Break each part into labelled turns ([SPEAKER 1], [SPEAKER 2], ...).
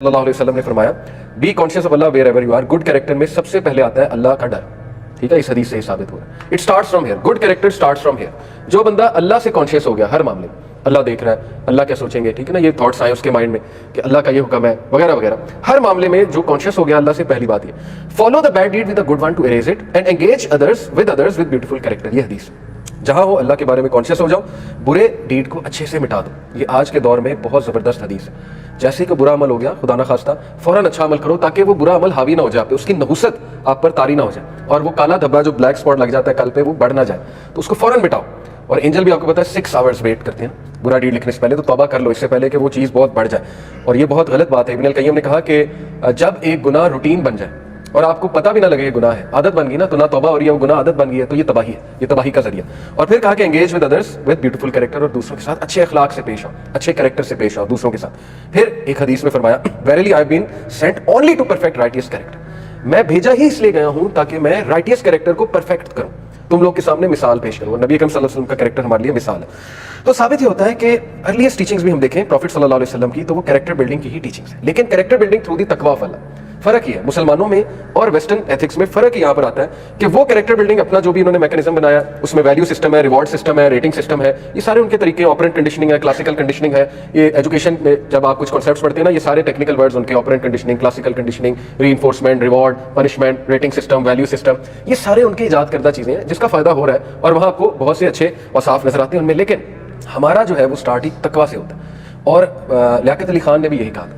[SPEAKER 1] صلی اللہ علیہ وسلم نے فرمایا be conscious of Allah wherever you are آر. گڈ کریکٹر میں سب سے پہلے آتا ہے اللہ کا ڈر. ٹھیک ہے, اس حدیث سے ہی ثابت ہو رہا ہے. It starts from here. Good character starts from here. جو بندہ اللہ سے کانشیس ہو گیا ہر معاملے میں, اللہ دیکھ رہا ہے, اللہ کیا سوچیں گے, ٹھیک ہے نا, یہ تھاٹس آئے اس کے مائنڈ میں کہ اللہ کا یہ حکم ہے وغیرہ وغیرہ, ہر معاملے میں جو کانشیس ہو گیا اللہ سے, پہلی بات یہ follow the bad deed with a good one to erase it and engage others with beautiful character. یہ حدیث جہاں ہو اللہ کے بارے میں کانشیس ہو جاؤ, برے ڈیڈ کو اچھے سے مٹا دو. یہ آج کے دور میں بہت زبردست حدیث ہے. جیسے کہ برا عمل ہو گیا خدا نہ خواستہ, فوراً اچھا عمل کرو تاکہ وہ برا عمل حاوی نہ ہو جائے آپ پہ, اس کی نحوست آپ پر طاری نہ ہو جائے, اور وہ کالا دھبا جو بلیک اسپاٹ لگ جاتا ہے کل پہ وہ بڑھ نہ جائے, تو اس کو فوراً مٹاؤ. اور اینجل بھی آپ کو پتا ہے 6 آورس ویٹ کرتے ہیں برا ڈیڈ لکھنے سے پہلے, تو توبہ کر لو اس سے پہلے کہ وہ چیز بہت بڑھ جائے. اور یہ بہت غلط بات ہے. ابن القیم نے کہا کہ جب ایک گناہ روٹین بن جائے اور آپ کو پتہ بھی نہ لگے یہ گناہ ہے, عادت بن گئی نا, تو نہ توبہ ہو رہی ہے, وہ گناہ عادت بن گئی ہے, تو یہ تباہی ہے, یہ تباہی کا ذریعہ. اور پھر کہا کہ engage with others with beautiful character, اور دوسروں کے ساتھ اچھے اخلاق سے پیش آؤ, اچھے کریکٹر سے پیش آؤ دوسروں کے ساتھ. پھر ایک حدیث میں فرمایا verily I been sent only to perfect righteous character. میں بھیجا ہی اس لیے گیا ہوں تاکہ میں رائٹیس کریکٹر کو پرفیکٹ کروں, تم لوگ کے سامنے مثال پیش کروں. نبی اکرم صلی اللہ علیہ وسلم کا کریکٹر ہمارے لیے مثال ہے. تو ثابت یہ ہوتا ہے کہ ارلیسٹ ٹیچنگز بھی ہم دیکھیں پروفٹ صلی اللہ علیہ وسلم کی, تو وہ کریکٹر بلڈنگ کی ہی ٹیچنگز ہیں, لیکن کریکٹر بلڈنگ تھرو دی تقویٰ آف اللہ. فرق یہ ہے مسلمانوں میں اور ویسٹرن ایتھکس میں, فرق یہاں پر آتا ہے کہ وہ کریکٹر بلڈنگ اپنا جو بھی انہوں نے میکینزم بنایا, اس میں ویلیو سسٹم ہے, ریوارڈ سسٹم ہے, ریٹنگ سسٹم ہے, یہ سارے ان کے طریقے, آپرینٹ کنڈیشننگ ہے, کلاسیکل کنڈیشننگ ہے. یہ ایجوکیشن میں جب آپ کچھ کانسیپٹس پڑھتے ہیں نا, یہ سارے ٹیکنیکل ورڈز ان کے, operant conditioning, classical conditioning, reinforcement, reward, punishment, rating system, value system, یہ سارے ان کے ایجاد کردہ چیزیں ہیں جس کا فائدہ ہو رہا ہے, اور وہاں آپ کو بہت سے اچھے اور صاف نظر آتے ہیں ان میں. لیکن ہمارا جو ہے وہ اسٹارٹ ہی تقویٰ سے ہوتا ہے. اور لیاقت علی خان نے بھی یہی کہا تھا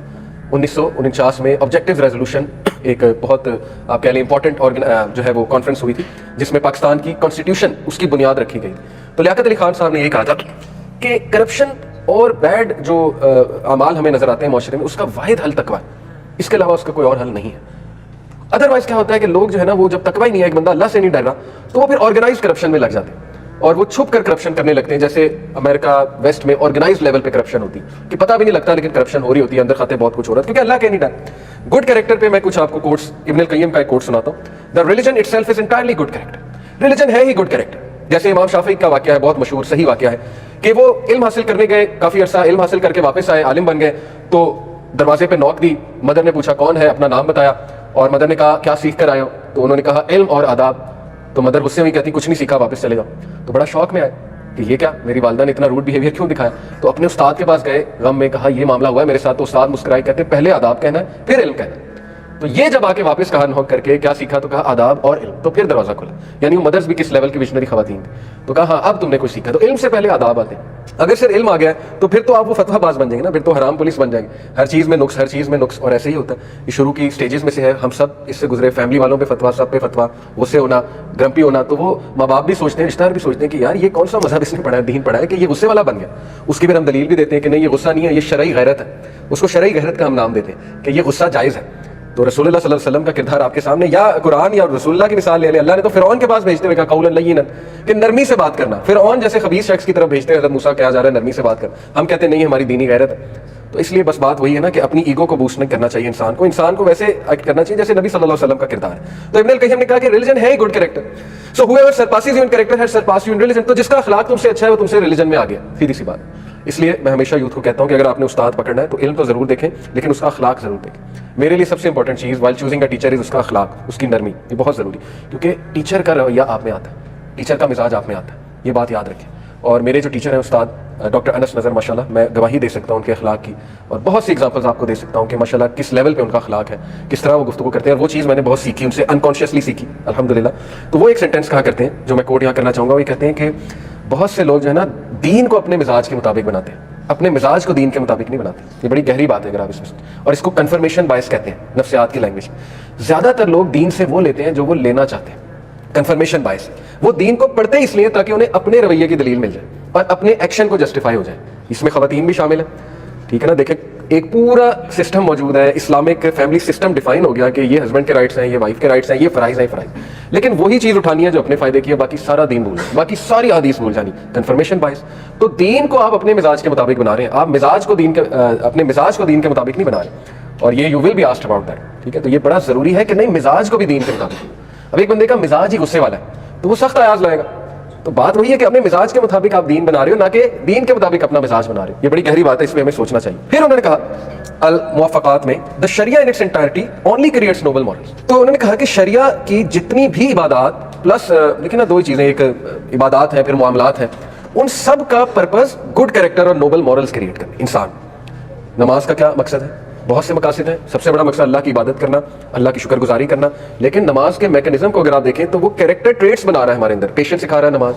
[SPEAKER 1] 1949 میں آبجیکٹیو ریزولوشن, ایک بہت آپ کہہ لیں امپورٹنٹ جو ہے وہ کانفرنس ہوئی تھی جس میں پاکستان کی کانسٹیٹیوشن اس کی بنیاد رکھی گئی. تو لیاقت علی خان صاحب نے یہ کہا تھا کہ کرپشن اور بیڈ جو اعمال ہمیں نظر آتے ہیں معاشرے میں, اس کا واحد حل تقویٰ ہے, اس کے علاوہ اس کا کوئی اور حل نہیں ہے. ادروائز کیا ہوتا ہے کہ لوگ جو ہے نا, وہ جب تقویٰ ہی نہیں ہے, ایک بندہ اللہ سے نہیں ڈر رہا, تو وہ پھر آرگنائز کرپشن میں لگ جاتے ہیں, اور وہ چھپ کر کرپشن کرنے لگتے ہیں. جیسے امریکہ ویسٹ میں آرگنائز لیول پہ کرپشن ہوتی ہے کہ پتہ بھی نہیں لگتا, لیکن کرپشن ہو رہی ہوتی ہے, اندر کھاتے بہت کچھ ہو رہا ہے, کیونکہ اللہ کے نہیں ڈر. گڈ کریکٹر پہ میں کچھ آپ کو کوٹس, ابن القیم کا ایک کوٹ سناتا ہوں. The religion it self is entirely good character. Religion ہے ہی گڈ کریکٹر. جیسے امام شافعی کا واقعہ ہے, بہت مشہور صحیح واقعہ ہے, کہ وہ علم حاصل کرنے گئے, کافی عرصہ علم حاصل کر کے واپس آئے, عالم بن گئے, تو دروازے پہ نوک دی. مدر نے پوچھا کون ہے, اپنا نام بتایا, اور مدر نے کہا کیا سیکھ کر آئے ہو, تو انہوں نے کہا علم اور آداب. تو مدر غصے ہوئی, کہتی کچھ نہیں سیکھا, واپس چلے جاؤ. تو بڑا شوق میں آئے کہ یہ کیا, میری والدہ نے اتنا روڈ بیہیویئر کیوں دکھایا. تو اپنے استاد کے پاس گئے, غم میں کہا یہ معاملہ ہوا ہے میرے ساتھ. تو استاد مسکرائے, کہتے پہلے آداب کہنا ہے پھر علم کہنا ہے. تو یہ جب آ کے واپس کہا نوک کر کے کیا سیکھا, تو کہا آداب اور علم, تو پھر دروازہ کھلا. یعنی وہ مدرس بھی کس لیول کی ویژنری خواتین تھی. تو کہا ہاں اب تم نے کچھ سیکھا, تو علم سے پہلے آداب آتے ہیں. اگر صرف علم آ گیا تو پھر تو آپ وہ فتویٰ باز بن جائیں گے نا, پھر تو حرام پولیس بن جائیں گے, ہر چیز میں نقص, ہر چیز میں نقص. اور ایسے ہی ہوتا ہے, یہ شروع کی سٹیجز میں سے ہے, ہم سب اس سے گزرے, فیملی والوں پہ فتویٰ, سب پہ فتویٰ, غصے ہونا, گرمپی ہونا. تو وہ ماں باپ بھی سوچتے ہیں, رشتہ دار بھی سوچتے ہیں کہ یار یہ کون سا مذہب اس نے پڑھا ہے, دین پڑھا ہے, کہ یہ غصے والا بن گیا. اس کی پھر ہم دلیل بھی دیتے ہیں کہ نہیں یہ غصہ نہیں ہے, یہ شرعی غیرت ہے. اس کو شرعی غیرت کا ہم نام دیتے ہیں کہ یہ غصہ جائز ہے. تو رسول اللہ صلی اللہ علیہ وسلم کا کردار آپ کے سامنے, یا قرآن یا رسول اللہ کی مثال لے لیں. اللہ نے تو فرعون کے پاس بھیجتے ہوئے کہا قولا لینا, کہ نرمی سے بات کرنا. فرعون جیسے خبیث شخص کی طرف بھیجتے ہیں, حضرت موسیٰ کہا جا رہا ہے نرمی سے بات کر, ہم کہتے ہیں نہیں ہماری دینی غیرت ہے. تو اس لیے بس بات وہی ہے نا کہ اپنی ایگو کو بوسٹ نہیں کرنا چاہیے انسان کو ویسے ایکٹ کرنا چاہیے جیسے نبی صلی اللہ علیہ وسلم کا کردار ہے. تو ابن القیم نے کہا کہ ریلیجن ہے good character. So whoever surpasses you in character has surpassed you in religion. تو جس کا اخلاق تم سے اچھا ہے وہ تم سے ریلیجن میں آ گیا, سیدھی سی بات. اس لیے میں ہمیشہ یوتھ کو کہتا ہوں کہ اگر آپ نے استاد پکڑنا ہے تو علم تو ضرور دیکھیں, لیکن اس کا اخلاق ضرور دیکھیں. میرے لیے سب سے امپورٹنٹ چیز while choosing a teacher is اس کا اخلاق, اس کی نرمی, یہ بہت ضروری, کیونکہ ٹیچر کا رویہ آپ میں آتا ہے, ٹیچر کا مزاج آپ میں آتا ہے, یہ بات یاد رکھیں. اور میرے جو ٹیچر ہیں استاد ڈاکٹر انس نظر, ماشاءاللہ میں گواہی دے سکتا ہوں ان کے اخلاق کی, اور بہت سی ایگزامپلز آپ کو دے سکتا ہوں کہ ماشاءاللہ کس لیول پہ ان کا اخلاق ہے, کس طرح وہ گفتگو کرتے ہیں. اور وہ چیز میں نے بہت سیکھی, ان سے انکانشیسلی سیکھی الحمدللہ. تو وہ ایک سینٹینس کہا کرتے ہیں جو میں کوٹ یہاں کرنا چاہوں گا, وہ یہ کہتے ہیں کہ بہت سے لوگ جو ہے نا دین کو اپنے مزاج کے مطابق بناتے ہیں, اپنے مزاج کو دین کے مطابق نہیں بناتے. یہ بڑی گہری بات ہے اگر آپ اس میں, اور اس کو کنفرمیشن بائس کہتے ہیں نفسیات کی لینگویج. زیادہ تر لوگ دین سے وہ لیتے ہیں جو وہ لینا چاہتے ہیں, کنفرمیشن بائس. وہ دین کو پڑھتے اس لیے تاکہ انہیں اپنے رویے کی دلیل مل جائے اور اپنے ایکشن کو جسٹیفائی ہو جائے. اس میں خواتین بھی شامل ہیں, ٹھیک ہے نا. دیکھیں ایک پورا سسٹم موجود ہے, اسلامک فیملی سسٹم ڈیفائن ہو گیا کہ یہ ہسبینڈ کے رائٹس ہیں, یہ وائف کے رائٹس ہیں, یہ فرائض ہیں, فرائض. لیکن وہی چیز اٹھانی ہے جو اپنے فائدے کی ہے, باقی سارا دین بھول جائے, باقی ساری حدیث بھول جانی, کنفرمیشن بائس. تو دین کو آپ اپنے مزاج کے مطابق بنا رہے ہیں, آپ مزاج کو دین کے اپنے مزاج کو دین کے مطابق نہیں بنا رہے, اور یہ you will be asked about that, ٹھیک ہے. تو یہ بڑا ضروری ہے کہ نہیں مزاج کو بھی دین کے مطابق. اب ایک بندے کا مزاج ہی غصے والا ہے تو وہ سخت ایاز لائے گا, تو بات وہی ہے کہ اپنے مزاج کے مطابق آپ دین بنا رہے ہو, نہ کہ دین کے مطابق اپنا مزاج بنا رہے ہو. یہ بڑی گہری بات ہے, اس پہ ہمیں سوچنا چاہیے. پھر انہوں نے کہا الموافقات میں the Sharia in its entirety only creates noble morals. تو انہوں نے کہا کہ شریعہ کی جتنی بھی عبادات پلس دیکھیں نا, دو ہی چیزیں, ایک عبادات ہیں پھر معاملات ہیں, ان سب کا پرپز گڈ کریکٹر اور نوبل مورلز کریٹ کرنا. انسان نماز کا کیا مقصد ہے؟ بہت سے مقاصد ہیں. سب سے بڑا مقصد اللہ کی عبادت کرنا, اللہ کی شکر گزاری کرنا. لیکن نماز کے میکانزم کو اگر آپ دیکھیں تو وہ کریکٹر ٹریٹس بنا رہا ہے ہمارے اندر. پیشنس سکھا رہا ہے نماز,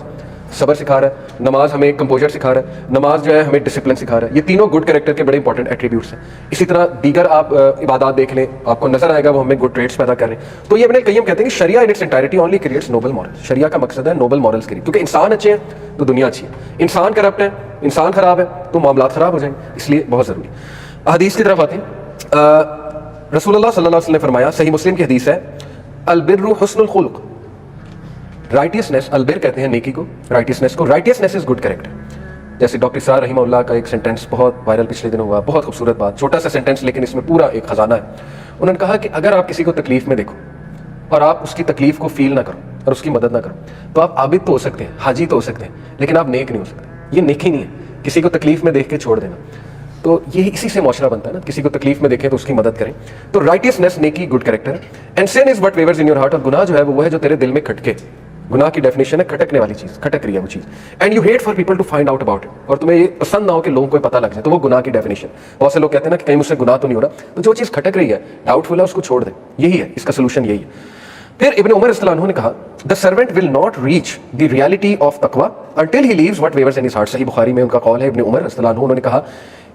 [SPEAKER 1] صبر سکھا رہا ہے نماز, ہمیں کمپوزر سکھا رہا ہے نماز, جو ہے ہمیں ڈسپلن سکھا رہا ہے. یہ تینوں گڈ کریکٹر کے بڑے انپورٹنٹ ایٹریبیوٹس ہیں. اسی طرح دیگر آپ عبادات دیکھ لیں, آپ کو نظر آئے گا وہ ہمیں گڈ ٹریٹس پیدا کر رہے ہیں. تو یہ ابن القیم کہتے ہیں کہ شریعہ in its entirety only creates noble morals. شریعہ کا مقصد ہے نوبل مورلز کریٹ, کیونکہ انسان اچھے ہیں تو دنیا اچھی ہے. انسان کرپٹ ہے, انسان خراب ہے تو معاملات خراب ہو جائیں گے. اس لیے بہت ضروری. حدیث کی طرف آتے ہیں. رسول اللہ صلی اللہ علیہ وسلم نے فرمایا, صحیح مسلم کی حدیث ہے, البر حسن الخلق. رائٹیسنس, البر کہتے ہیں نیکی کو, رائٹیسنس کو, رائٹیسنس از گڈ کریکٹر. جیسے ڈاکٹر اسرار رحمہ اللہ کا ایک سینٹینس بہت وائرل پچھلے دنوں ہوا, بہت خوبصورت بات, چھوٹا سا سینٹینس لیکن اس میں پورا ایک خزانہ ہے. انہوں نے کہا کہ اگر آپ کسی کو تکلیف میں دیکھو اور آپ اس کی تکلیف کو فیل نہ کرو اور اس کی مدد نہ کرو, تو آپ عابد تو ہو سکتے ہیں, حاجی تو ہو سکتے ہیں, لیکن آپ نیک نہیں ہو سکتے. یہ نیکی نہیں ہے کسی کو تکلیف میں دیکھ کے چھوڑ دینا. تو یہی اسی سے معاشرہ بنتا ہے نا, کسی کو تکلیف میں دیکھیں تو اس کی مدد کریں. تو رائٹیسنس نیکی good character. And sin is what wavers in your heart. اور گناہ جو ہے وہ ہے جو تیرے دل میں کھٹکے. گناہ کی ڈیفینیشن ہے کھٹکنے والی چیز, کھٹک رہی ہے وہ چیز. And you hate for people to find out about it. اور تمہیں یہ پسند نہ ہو کہ لوگوں کو پتہ لگ جائے, تو وہ گناہ کی ڈیفینیشن. بہت سے لوگ کہتے ہیں نا کہ کہیں مجھ سے گناہ تو نہیں ہو رہا, تو جو چیز کھٹک رہی ہے, ڈاؤٹ فل ہے, اس کو چھوڑ دیں. یہی ہے اس کا سولوشن, یہی ہے. پھر ابن عمر رضی اللہ عنہ نے کہا, the servant will not reach the reality of taqwa until he leaves what wavers in his heart. صحیح بخاری میں ان کا قول ہے. ابن عمر رضی اللہ عنہ انہوں نے کہا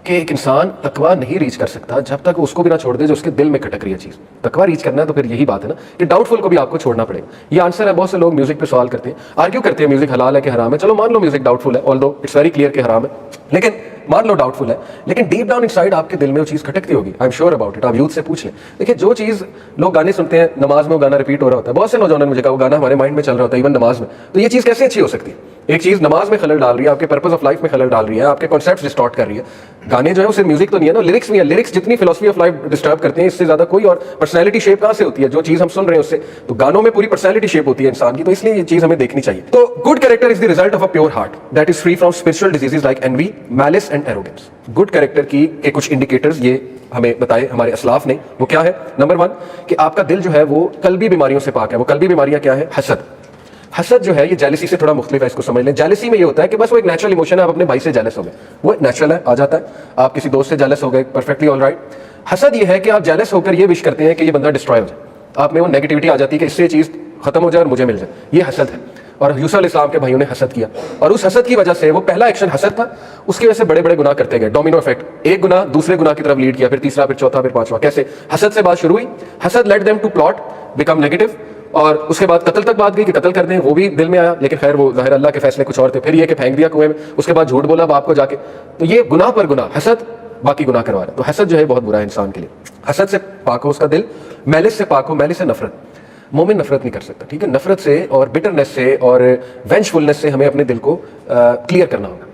[SPEAKER 1] کہ ایک انسان تقویٰ نہیں ریچ کر سکتا جب تک اس کو بھی نہ چھوڑ دے جو اس کے دل میں کھٹک رہی ہے چیز. تقویٰ ریچ کرنا ہے تو پھر یہی بات ہے نا کہ ڈاؤٹ فل کو بھی آپ کو چھوڑنا پڑے گا. یہ آنسر ہے. بہت سے لوگ میوزک پہ سوال کرتے ہیں, آرگیو کرتے ہیں میوزک حلال ہے کہ حرام ہے. چلو مان لو میوزک ڈاؤٹ فل ہے, آلدو اٹس ویری کلیئر کہ حرام ہے, لیکن مان لو ڈاؤٹ فل ہے, لیکن ڈیپ ڈاؤن ان سائڈ آپ کے دل میں وہ چیز کھٹکتی ہوگی. I am sure about it. آپ یوتھ سے پوچھ لیں. دیکھیں جو چیز لوگ گانے سنتے ہیں نماز میں, وہ گانا ریپیٹ ہو رہا ہوتا ہے. بہت سے نوجوانوں نے مجھے کہا وہ گانا ہمارے مائنڈ میں چل رہا ہوتا ہے ایون نماز میں. تو یہ چیز کیسے اچھی ہو سکتی ہے؟ ایک چیز نماز میں خلل ڈال رہی ہے, آپ کے پرپز آف لائف میں خلل ڈال رہی ہے, آپ کے کانسیپٹس ڈسٹارٹ کر رہی ہے. گانے جو ہے وہ صرف میوزک تو نہیں ہے نا, لیرکس بھی ہے. لیرکس جتنی فلاسفی آف لائف ڈسٹرب کرتے ہیں, اس سے زیادہ کوئی اور پرسنالٹی شیپ کہاں سے ہوتی ہے؟ جو چیز ہم سن رہے ہیں اس سے. تو گانوں میں پوری پرسنالٹی شیپ ہوتی ہے انسان کی, تو اس لیے یہ چیز ہمیں دیکھنی چاہیے. تو good character is the result of a pure heart that is free from spiritual diseases like Anvi, males and arrogance. Good character کی کچھ انڈیکیٹرز یہ ہمیں بتائے ہمارے اسلاف نے. وہ کیا ہے؟ نمبر 1 کہ آپ کا دل جو ہے وہ قلبی بیماریوں سے پاک ہے. وہ قلبی بیماریاں کیا ہے؟ حسد. حسد جو ہے یہ جیلسی سے تھوڑا مختلف ہے, اس کو سمجھ لیں. جیلسی میں یہ ہوتا ہے کہ بس وہ ایک نیچرل ایموشن ہے, آپ اپنے بھائی سے جیلس ہو گئے, وہ نیچرل ہے, آ جاتا ہے. آپ کسی دوست سے جیلس ہو گئے, پرفیکٹلی آل رائٹ. حسد یہ ہے کہ آپ جیلس ہو کر یہ وش کرتے ہیں کہ یہ بندہ ڈسٹرائے ہو جائے, آپ میں وہ نیگیٹیوٹی آ جاتی ہے کہ اس سے یہ چیز ختم ہو جائے اور مجھے مل جائے. یہ حسد ہے. اور یوسف علیہ السلام کے بھائیوں نے حسد کیا, اور اس حسد کی وجہ سے وہ پہلا ایکشن حسد تھا, اس کی وجہ سے بڑے بڑے گناہ کرتے گئے. ڈومینو افیکٹ, ایک گناہ دوسرے گناہ کی طرف لیڈ کیا, پھر تیسرا, پھر چوتھا, پھر پانچواں. کیسے؟ حسد سے بات شروع ہوئی. حسد let them to plot become negative, اور اس کے بعد قتل تک بات گئی کہ قتل کر دیں, وہ بھی دل میں آیا, لیکن خیر وہ ظاہر اللہ کے فیصلے کچھ اور تھے. پھر یہ کہ پھینک دیا کنویں میں, اس کے بعد جھوٹ بولا باپ کو جا کے. تو یہ گناہ پر گناہ, حسد باقی گناہ کروا رہا ہے. تو حسد جو ہے بہت برا ہے انسان کے لیے. حسد سے پاک ہو اس کا دل, میلس سے پاک ہو. میلس سے نفرت, مومن نفرت نہیں کر سکتا, ٹھیک ہے. نفرت سے اور بٹرنس سے اور وینچفلنس سے ہمیں اپنے دل کو کلیئر کرنا ہوگا.